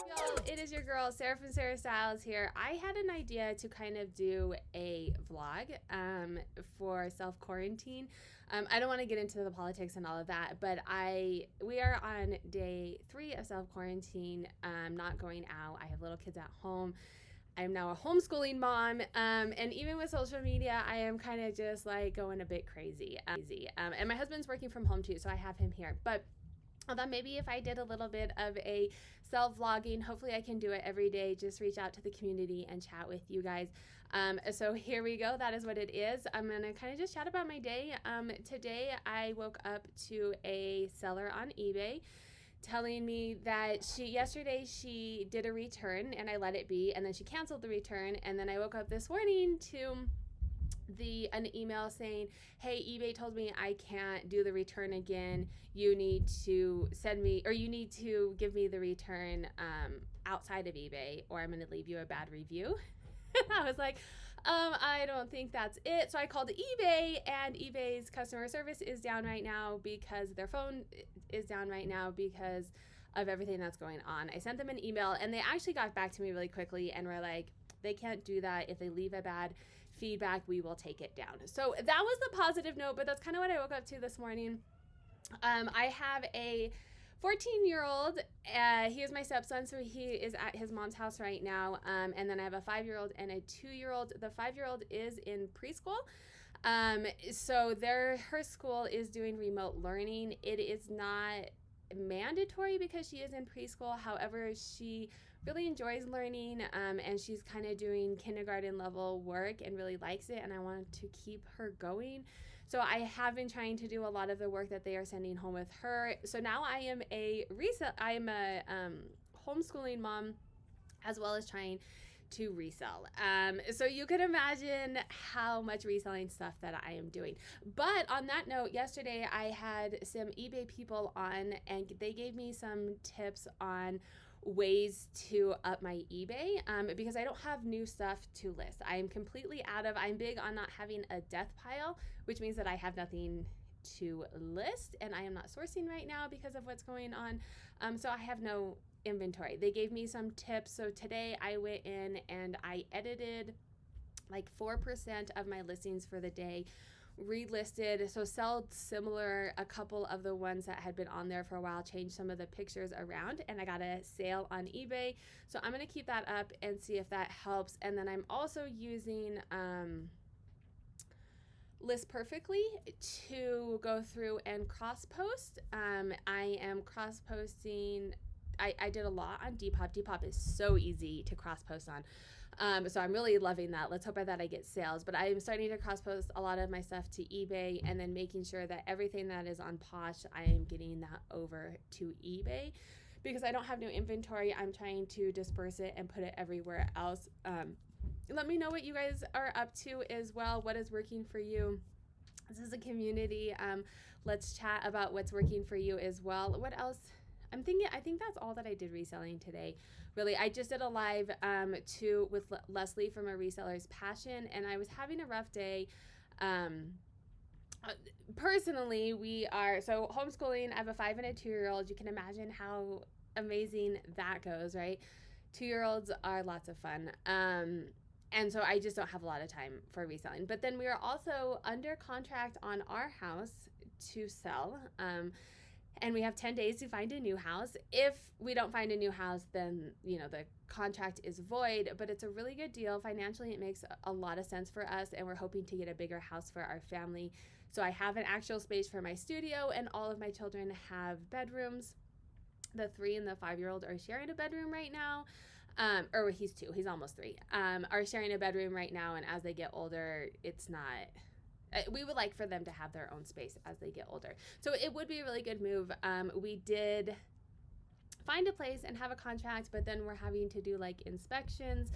Y'all, it is your girl Sarah from Sarah Styles here. I had an idea to kind of do a vlog for self quarantine. I don't want to get into the politics and all of that, but we are on day 3 of self quarantine. Not going out. I have little kids at home. I'm now a homeschooling mom, and even with social media, I am kind of just like going a bit crazy. And my husband's working from home too, so I have him here. But I thought maybe if I did a little bit of a self-vlogging, hopefully I can do it every day, just reach out to the community and chat with you guys. So here we go. That is what it is. I'm going to kind of just chat about my day. Today I woke up to a seller on eBay telling me that yesterday she did a return and I let it be, and then she canceled the return, and then I woke up this morning to an email saying, hey, eBay told me I can't do the return again. You need to give me the return outside of eBay, or I'm going to leave you a bad review. I was like, I don't think that's it. So I called eBay, and eBay's customer service is down right now because their phone is down right now because of everything that's going on. I sent them an email, and they actually got back to me really quickly and were like, they can't do that. If they leave a bad feedback, we will take it down. So that was the positive note, but that's kind of what I woke up to this morning. I have a 14-year-old. He is my stepson, so he is at his mom's house right now. And then I have a 5-year-old and a 2-year-old. The 5-year-old is in preschool. So her school is doing remote learning. It is not mandatory because she is in preschool. However, she really enjoys learning, and she's kind of doing kindergarten level work and really likes it, and I wanted to keep her going. So I have been trying to do a lot of the work that they are sending home with her. So now I am a homeschooling mom, as well as trying to resell. So you can imagine how much reselling stuff that I am doing. But on that note, yesterday I had some eBay people on, and they gave me some tips on ways to up my eBay, because I don't have new stuff to list. I am completely I'm big on not having a death pile, which means that I have nothing to list, and I am not sourcing right now because of what's going on. So I have no inventory. They gave me some tips. So today I went in and I edited like 4% of my listings for the day, relisted, so sell similar, a couple of the ones that had been on there for a while, changed some of the pictures around, and I got a sale on eBay. So I'm going to keep that up and see if that helps. And then I'm also using List Perfectly to go through and cross post. I am cross posting. I did a lot on Depop. Depop is so easy to cross post on. So I'm really loving that. Let's hope that I get sales. But I'm starting to cross post a lot of my stuff to eBay, and then making sure that everything that is on Posh, I am getting that over to eBay. Because I don't have new inventory, I'm trying to disperse it and put it everywhere else. Let me know what you guys are up to as well. What is working for you? This is a community. Let's chat about what's working for you as well. What else? I think that's all that I did reselling today. Really, I just did a live with Leslie from A Reseller's Passion, and I was having a rough day. Personally, so homeschooling. I have a 5 and a 2-year-old. You can imagine how amazing that goes, right? 2-year-olds are lots of fun. And so I just don't have a lot of time for reselling. But then we are also under contract on our house to sell. And we have 10 days to find a new house. If we don't find a new house, then, the contract is void, but it's a really good deal. Financially, it makes a lot of sense for us, and we're hoping to get a bigger house for our family. So I have an actual space for my studio, and all of my children have bedrooms. The 3 and the 5-year-old are sharing a bedroom right now. Or he's 2, he's almost 3, are sharing a bedroom right now, and as they get older, it's not... We would like for them to have their own space as they get older. So it would be a really good move. We did find a place and have a contract, but then we're having to do like inspections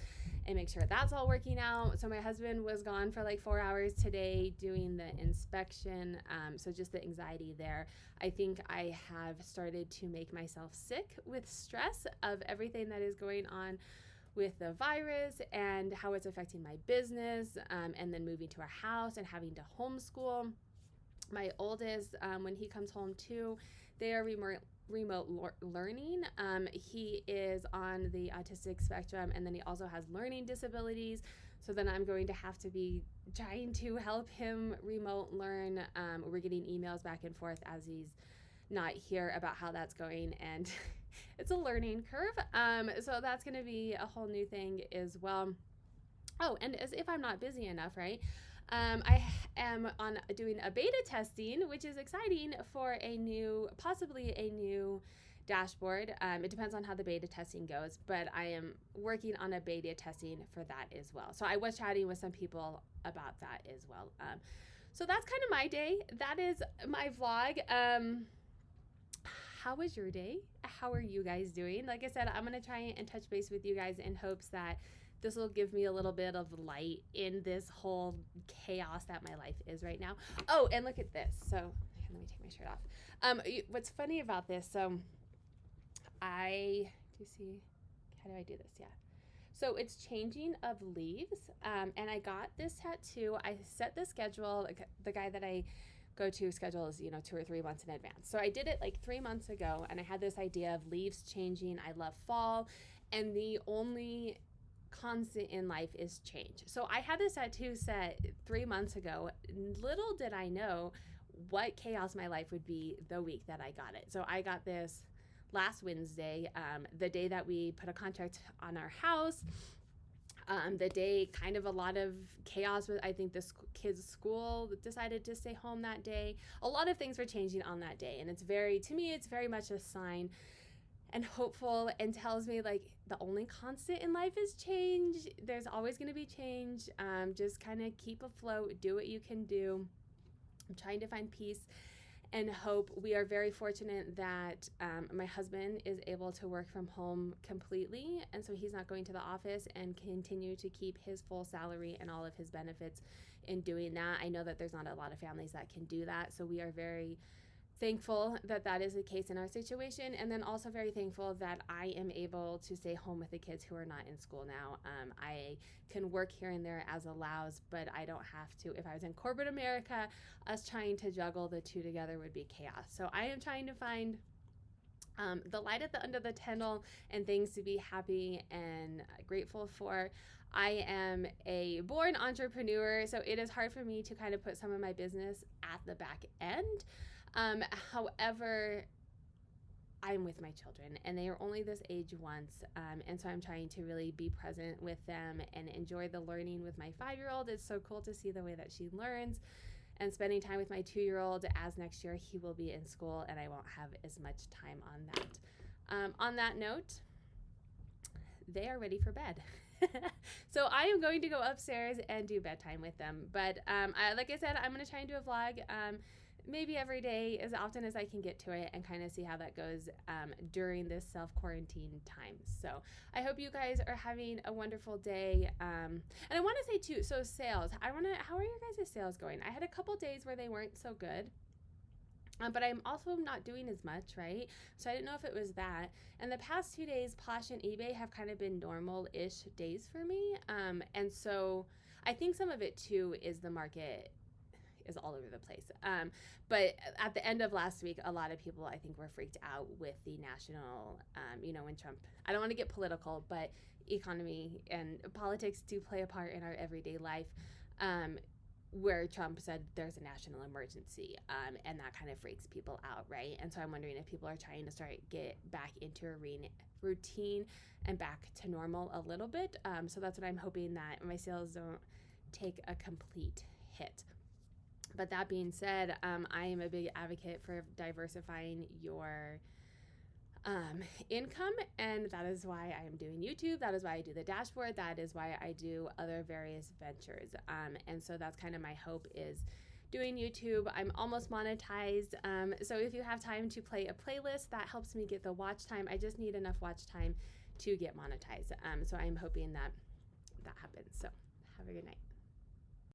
and make sure that's all working out. So my husband was gone for like 4 hours today doing the inspection. So just the anxiety there. I think I have started to make myself sick with stress of everything that is going on with the virus and how it's affecting my business, and then moving to our house and having to homeschool. My oldest, when he comes home too, They are learning. He is on the autistic spectrum, and then he also has learning disabilities. So then I'm going to have to be trying to help him remote learn. We're getting emails back and forth as he's not here about how that's going, and it's a learning curve. So that's going to be a whole new thing as well. Oh, and as if I'm not busy enough, right? I am on doing a beta testing, which is exciting for possibly a new dashboard. It depends on how the beta testing goes, but I am working on a beta testing for that as well. So I was chatting with some people about that as well. So that's kind of my day. That is my vlog. How was your day? How are you guys doing? Like I said, I'm going to try and touch base with you guys in hopes that this will give me a little bit of light in this whole chaos that my life is right now. Oh, and look at this. So let me take my shirt off. What's funny about this, so how do I do this? Yeah. So it's changing of leaves. And I got this tattoo. I set the schedule. The guy that I go to schedules, 2 or 3 months in advance. So I did it like 3 months ago, and I had this idea of leaves changing. I love fall, and the only constant in life is change. So I had this tattoo set 3 months ago. Little did I know what chaos my life would be the week that I got it. So I got this last Wednesday, the day that we put a contract on our house. The day kind of a lot of chaos with, I think the kids' school decided to stay home that day. A lot of things were changing on that day. And to me, it's very much a sign and hopeful, and tells me like the only constant in life is change. There's always going to be change. Just kind of keep afloat, do what you can do. I'm trying to find peace and hope. We are very fortunate that my husband is able to work from home completely, and so he's not going to the office, and continue to keep his full salary and all of his benefits in doing that. I know that there's not a lot of families that can do that, so we are very thankful that that is the case in our situation, and then also very thankful that I am able to stay home with the kids who are not in school now. I can work here and there as allows, but I don't have to. If I was in corporate America, us trying to juggle the two together would be chaos. So I am trying to find the light at the end of the tunnel and things to be happy and grateful for. I am a born entrepreneur, so it is hard for me to kind of put some of my business at the back end. However, I'm with my children, and they are only this age once, and so I'm trying to really be present with them and enjoy the learning with my 5-year-old. It's so cool to see the way that she learns, and spending time with my 2-year-old, as next year he will be in school and I won't have as much time on that. On that note, they are ready for bed. So I am going to go upstairs and do bedtime with them. But like I said, I'm going to try and do a vlog maybe every day, as often as I can get to it, and kind of see how that goes during this self-quarantine time. So I hope you guys are having a wonderful day. And I want to say too, so sales, how are your guys' sales going? I had a couple days where they weren't so good. But I'm also not doing as much, right? So I didn't know if it was that. And the past 2 days, Posh and eBay have kind of been normal-ish days for me. And so I think some of it too is the market is all over the place. But at the end of last week, a lot of people, I think, were freaked out with the national, when Trump, I don't want to get political, but economy and politics do play a part in our everyday life, where Trump said there's a national emergency, and that kind of freaks people out, right? And so I'm wondering if people are trying to get back into a routine and back to normal a little bit. So that's what I'm hoping, that my sales don't take a complete hit. But that being said, I am a big advocate for diversifying your income, and that is why I am doing YouTube. That is why I do the dashboard. That is why I do other various ventures. And so that's kind of my hope, is doing YouTube. I'm almost monetized. So if you have time to play a playlist, that helps me get the watch time. I just need enough watch time to get monetized. So I'm hoping that that happens. So have a good night.